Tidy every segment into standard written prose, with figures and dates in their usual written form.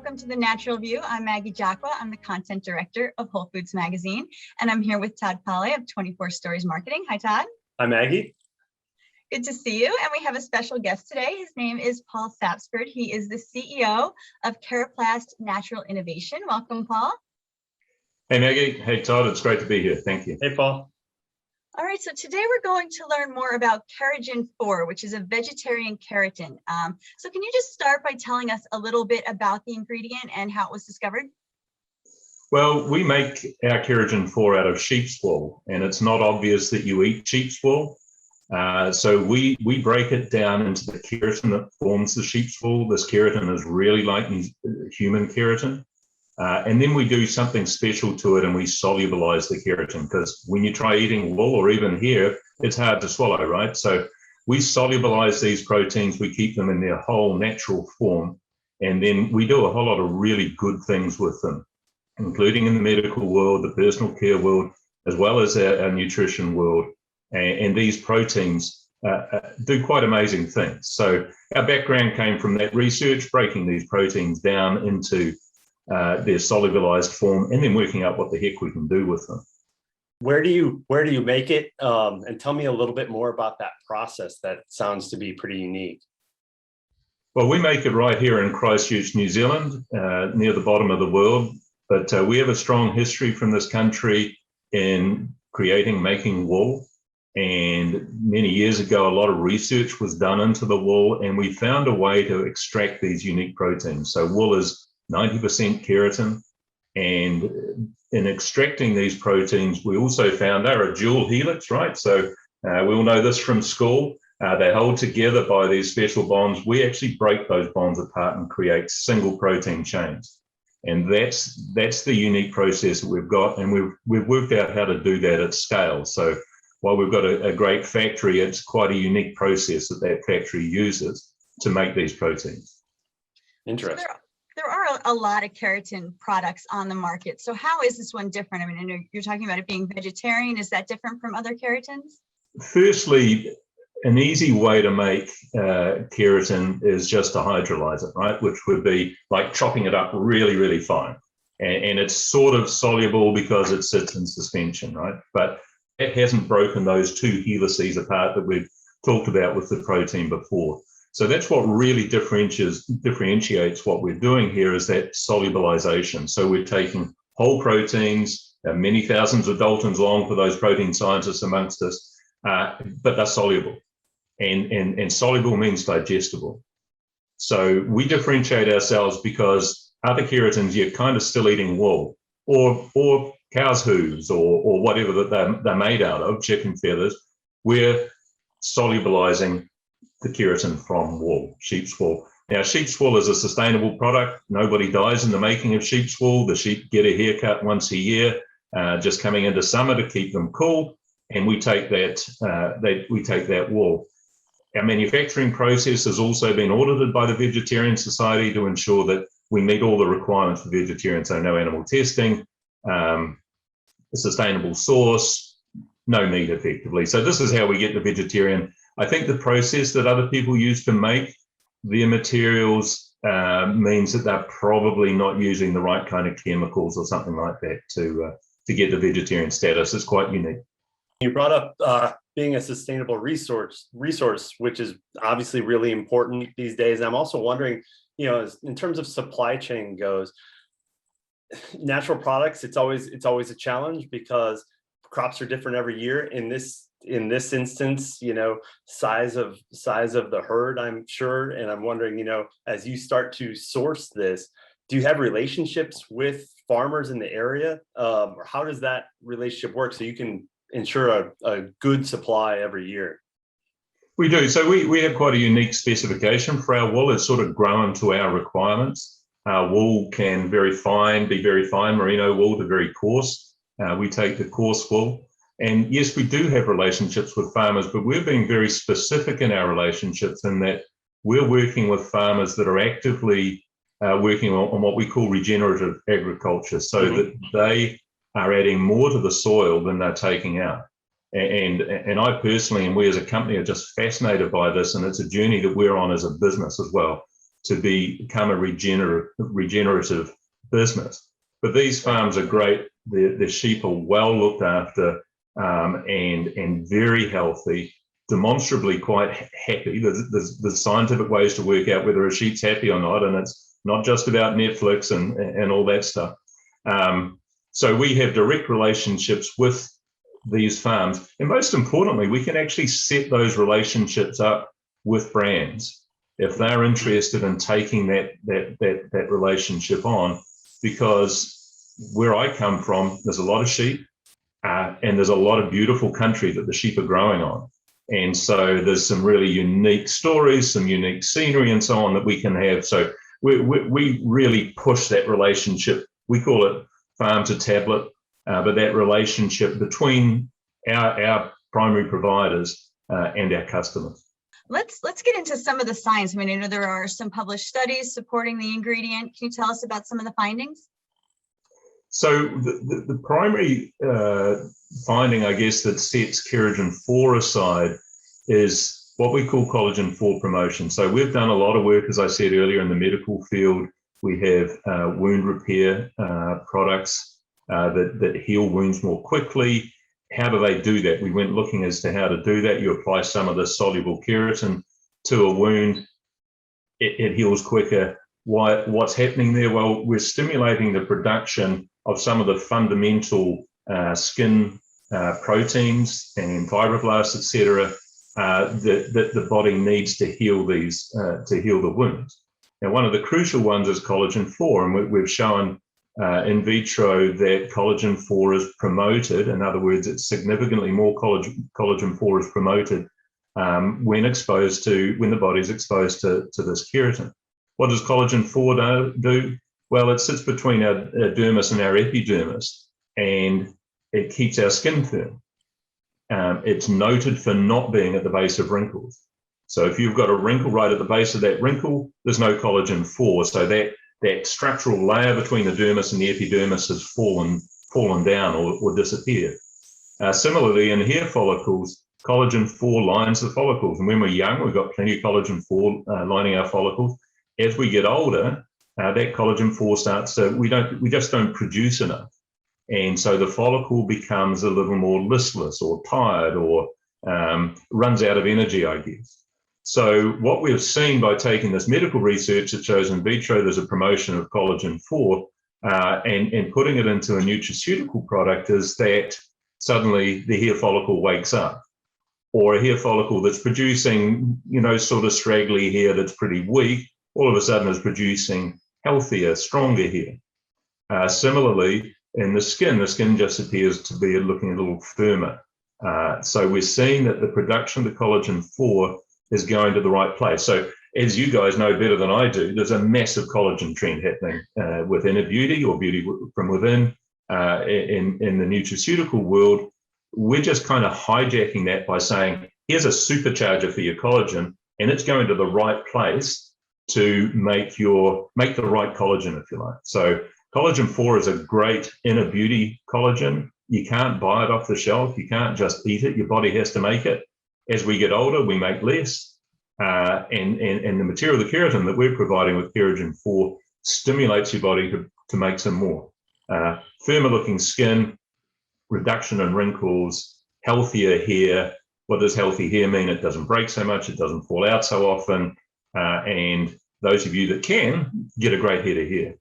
welcome to the Natural View. I'm Maggie Jaqua. I'm the content director of WholeFoods magazine, and I'm here with Todd Pauli of 24 Stories Marketing. Hi, Todd. Hi, Maggie. Good to see you. And we have a special guest today. His name is Paul Sapsford. He is the CEO of Keraplast Natural Innovation. Welcome, Paul. Hey, Maggie. Hey, Todd. It's great to be here. Thank you. Hey, Paul. All right, so today we're going to learn more about Keragen IV, which is a vegetarian keratin. So can you just start by telling us a little bit about the ingredient and how it was discovered? Well, we make our Keragen IV out of sheep's wool, and it's not obvious that you eat sheep's wool. So we break it down into the keratin that forms the sheep's wool. This keratin is really like human keratin. And then we do something special to it and we solubilize the keratin, because when you try eating wool or even hair, it's hard to swallow, right? So we solubilize these proteins, we keep them in their whole natural form, and then we do a whole lot of really good things with them, including in the medical world, the personal care world, as well as our nutrition world. And these proteins do quite amazing things. So our background came from that research, breaking these proteins down into their solubilized form, and then working out what the heck we can do with them. Where do you make it? And tell me a little bit more about that process. That sounds to be pretty unique. Well, we make it right here in Christchurch, New Zealand, near the bottom of the world. But we have a strong history from this country in making wool. And many years ago, a lot of research was done into the wool, and we found a way to extract these unique proteins. So wool is 90% keratin, and in extracting these proteins, we also found they're a dual helix, right? So we all know this from school. They hold together by these special bonds. We actually break those bonds apart and create single protein chains. And that's the unique process that we've got, and we've worked out how to do that at scale. So while we've got a great factory, it's quite a unique process that factory uses to make these proteins. Interesting. There are a lot of keratin products on the market. So how is this one different? I mean, I know you're talking about it being vegetarian. Is that different from other keratins? Firstly, an easy way to make keratin is just to hydrolyze it, right? Which would be like chopping it up really, really fine. And it's sort of soluble because it sits in suspension, right? But it hasn't broken those two helices apart that we've talked about with the protein before. So that's what really differentiates what we're doing here, is that solubilization. So we're taking whole proteins, many thousands of Daltons long for those protein scientists amongst us, but they're soluble. And soluble means digestible. So we differentiate ourselves because other keratins, you're kind of still eating wool or cow's hooves or whatever that they're made out of, chicken feathers. We're solubilizing the keratin from wool, sheep's wool. Now, sheep's wool is a sustainable product. Nobody dies in the making of sheep's wool. The sheep get a haircut once a year, just coming into summer to keep them cool, and we take that wool. Our manufacturing process has also been audited by the Vegetarian Society to ensure that we meet all the requirements for vegetarians. So no animal testing, a sustainable source, no meat effectively. So this is how we get the vegetarian. I think the process that other people use to make their materials means that they're probably not using the right kind of chemicals or something like that to get the vegetarian status. It's quite unique. You brought up being a sustainable resource, which is obviously really important these days. I'm also wondering, in terms of supply chain goes, natural products, it's always a challenge because crops are different every year. In this instance, size of the herd, I'm sure. And I'm wondering, as you start to source this, do you have relationships with farmers in the area? Or how does that relationship work so you can ensure a good supply every year? We do. So we have quite a unique specification for our wool. It's sort of grown to our requirements. Our wool can be very fine merino wool to very coarse. We take the coarse wool. And yes, we do have relationships with farmers, but we're being very specific in our relationships in that we're working with farmers that are actively working on what we call regenerative agriculture, so that they are adding more to the soil than they're taking out. And I personally, and we as a company, are just fascinated by this, and it's a journey that we're on as a business as well. to become a regenerative business. But these farms are great. The sheep are well looked after, and very healthy, demonstrably quite happy. There's scientific ways to work out whether a sheep's happy or not, and it's not just about Netflix and all that stuff. So we have direct relationships with these farms, and most importantly, we can actually set those relationships up with brands if they're interested in taking that relationship on, because where I come from, there's a lot of sheep, and there's a lot of beautiful country that the sheep are growing on. And so there's some really unique stories, some unique scenery and so on that we can have. So we really push that relationship. We call it farm to tablet, but that relationship between our primary providers and our customers. Let's get into some of the science. I mean, I know there are some published studies supporting the ingredient. Can you tell us about some of the findings? So the primary finding, I guess, that sets Keragen IV aside is what we call collagen IV promotion. So we've done a lot of work, as I said earlier, in the medical field. We have wound repair products that heal wounds more quickly. How do they do that? We went looking as to how to do that. You apply some of the soluble keratin to a wound, it heals quicker. What's happening there? Well, we're stimulating the production of some of the fundamental skin proteins and fibroblasts, etc., that the body needs to heal to heal the wounds. Now, one of the crucial ones is collagen IV, and we've shown in vitro that collagen IV is promoted. In other words, it's significantly more collagen IV is promoted when the body is exposed to this keratin. What does collagen IV do? Well, it sits between our dermis and our epidermis, and it keeps our skin firm. It's noted for not being at the base of wrinkles. So if you've got a wrinkle right at the base of that wrinkle, there's no collagen IV. So that structural layer between the dermis and the epidermis has fallen down or disappeared. Similarly, in hair follicles, collagen IV lines the follicles. And when we're young, we've got plenty of collagen IV lining our follicles. As we get older, that collagen IV starts to, we just don't produce enough. And so the follicle becomes a little more listless or tired or runs out of energy, I guess. So what we've seen by taking this medical research that shows in vitro there's a promotion of collagen IV and putting it into a nutraceutical product is that suddenly the hair follicle wakes up, or a hair follicle that's producing, sort of straggly hair that's pretty weak, all of a sudden is producing healthier, stronger hair. Similarly, in the skin just appears to be looking a little firmer. So we're seeing that the production of the collagen IV is going to the right place. So as you guys know better than I do, there's a massive collagen trend happening within a beauty or beauty from within in the nutraceutical world. We're just kind of hijacking that by saying, here's a supercharger for your collagen, and it's going to the right place to make the right collagen, if you like. So collagen IV is a great inner beauty collagen. You can't buy it off the shelf. You can't just eat it. Your body has to make it. As we get older, we make less. And the material, the keratin that we're providing with Keragen IV stimulates your body to make some more. Firmer looking skin, reduction in wrinkles, healthier hair. What does healthy hair mean? It doesn't break so much. It doesn't fall out so often. And those of you that can, get a great head of hair.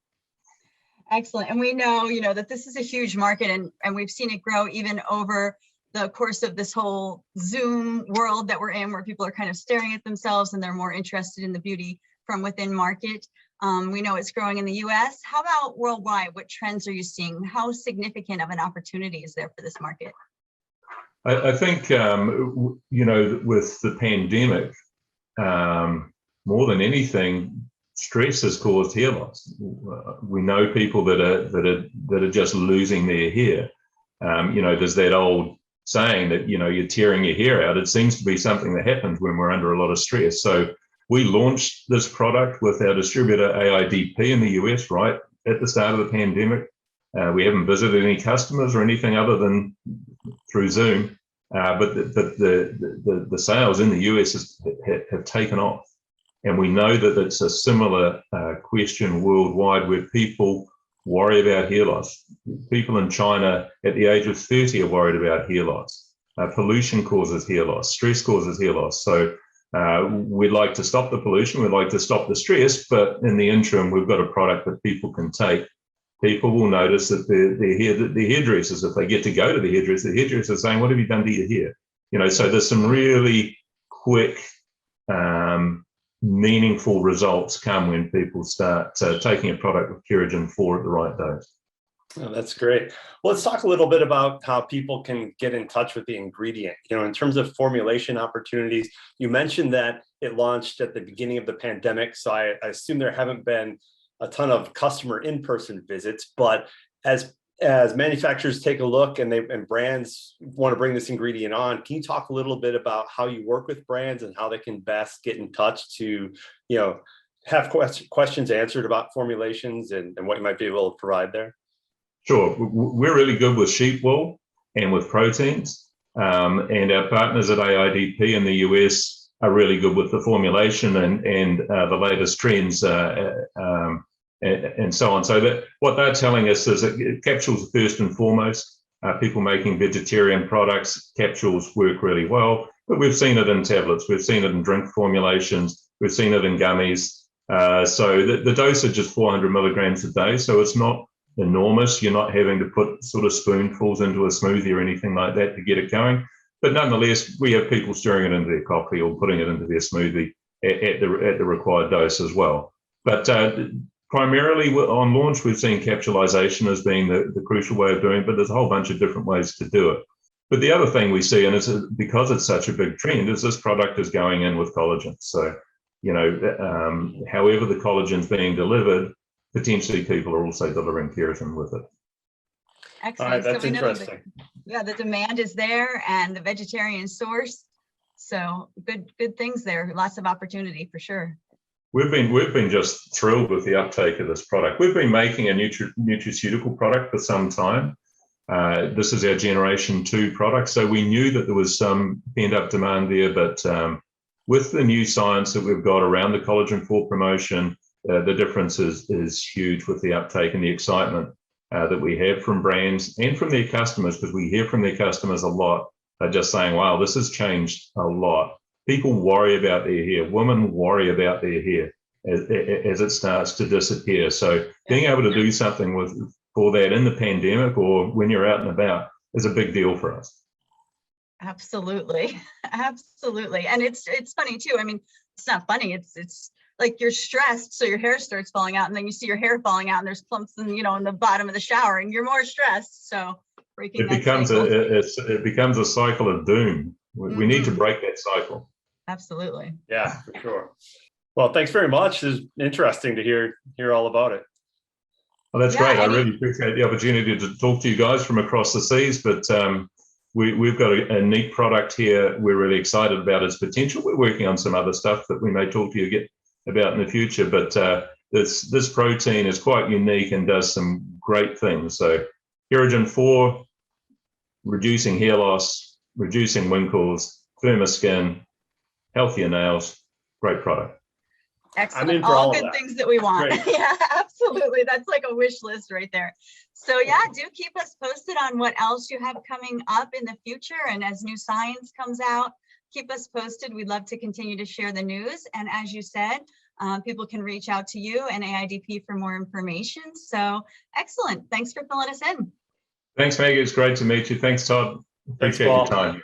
Excellent. And we know, that this is a huge market, and we've seen it grow even over the course of this whole Zoom world that we're in, where people are kind of staring at themselves and they're more interested in the beauty from within market. We know it's growing in the US. How about worldwide? What trends are you seeing? How significant of an opportunity is there for this market? I think, with the pandemic, more than anything, stress has caused hair loss. We know people that are just losing their hair. There's that old saying that, you're tearing your hair out. It seems to be something that happens when we're under a lot of stress. So we launched this product with our distributor AIDP in the US right at the start of the pandemic. We haven't visited any customers or anything other than through Zoom, but the sales in the US have taken off. And we know that it's a similar question worldwide where people worry about hair loss. People in China at the age of 30 are worried about hair loss. Pollution causes hair loss. Stress causes hair loss. So we'd like to stop the pollution. We'd like to stop the stress. But in the interim, we've got a product that people can take. People will notice that the hairdressers, if they get to go to the hairdresser is saying, "What have you done to your hair?" You know, so there's some really quick, meaningful results come when people start taking a product with Keragen IV at the right dose. Oh, that's great. Well, let's talk a little bit about how people can get in touch with the ingredient. You know, in terms of formulation opportunities, you mentioned that it launched at the beginning of the pandemic. So I assume there haven't been a ton of customer in-person visits, but as manufacturers take a look and brands want to bring this ingredient on, can you talk a little bit about how you work with brands and how they can best get in touch to, you know, have questions answered about formulations and what you might be able to provide there? Sure. We're really good with sheep wool and with proteins, and our partners at AIDP in the US are really good with the formulation and the latest trends and so on. So that what they're telling us is that capsules first and foremost. People making vegetarian products, capsules work really well, but we've seen it in tablets, we've seen it in drink formulations, we've seen it in gummies. So the dosage is 400 milligrams a day, so it's not enormous. You're not having to put sort of spoonfuls into a smoothie or anything like that to get it going. But nonetheless, we have people stirring it into their coffee or putting it into their smoothie at the required dose as well. But primarily on launch, we've seen capsulization as being the crucial way of doing it, but there's a whole bunch of different ways to do it. But the other thing we see, and it's because it's such a big trend, is this product is going in with collagen. So, you know, however the collagen's being delivered, potentially people are also delivering keratin with it. Excellent. All right, that's so interesting. The demand is there and the vegetarian source. So good things there. Lots of opportunity for sure. We've been just thrilled with the uptake of this product. We've been making a nutraceutical product for some time. This is our generation 2 product, so we knew that there was some pent-up demand there, but with the new science that we've got around the Collagen IV promotion, the difference is huge with the uptake and the excitement that we have from brands and from their customers, because we hear from their customers a lot, just saying, wow, this has changed a lot. People worry about their hair. Women worry about their hair as it starts to disappear. So being able to do something for that in the pandemic or when you're out and about is a big deal for us. Absolutely. Absolutely. And it's funny too. I mean, it's not funny. It's like you're stressed, so your hair starts falling out, and then you see your hair falling out and there's clumps in, you know, in the bottom of the shower, and you're more stressed. So breaking it becomes a cycle of doom. We need to break that cycle. Absolutely. Yeah, for sure. Well, thanks very much. It's interesting to hear all about it. Well, that's great. I really appreciate the opportunity to talk to you guys from across the seas, but we've got a neat product here. We're really excited about its potential. We're working on some other stuff that we may talk to you about in the future, but this protein is quite unique and does some great things. So Keragen IV, reducing hair loss, reducing wrinkles, firmer skin, healthier nails, great product. Excellent. I'm in for all all good of that. things that we want. Yeah, absolutely. That's like a wish list right there. So yeah, do keep us posted on what else you have coming up in the future. And as new science comes out, keep us posted. We'd love to continue to share the news. And as you said, people can reach out to you and AIDP for more information. So excellent. Thanks for filling us in. Thanks, Maggie. It's great to meet you. Thanks, Todd. Appreciate your time.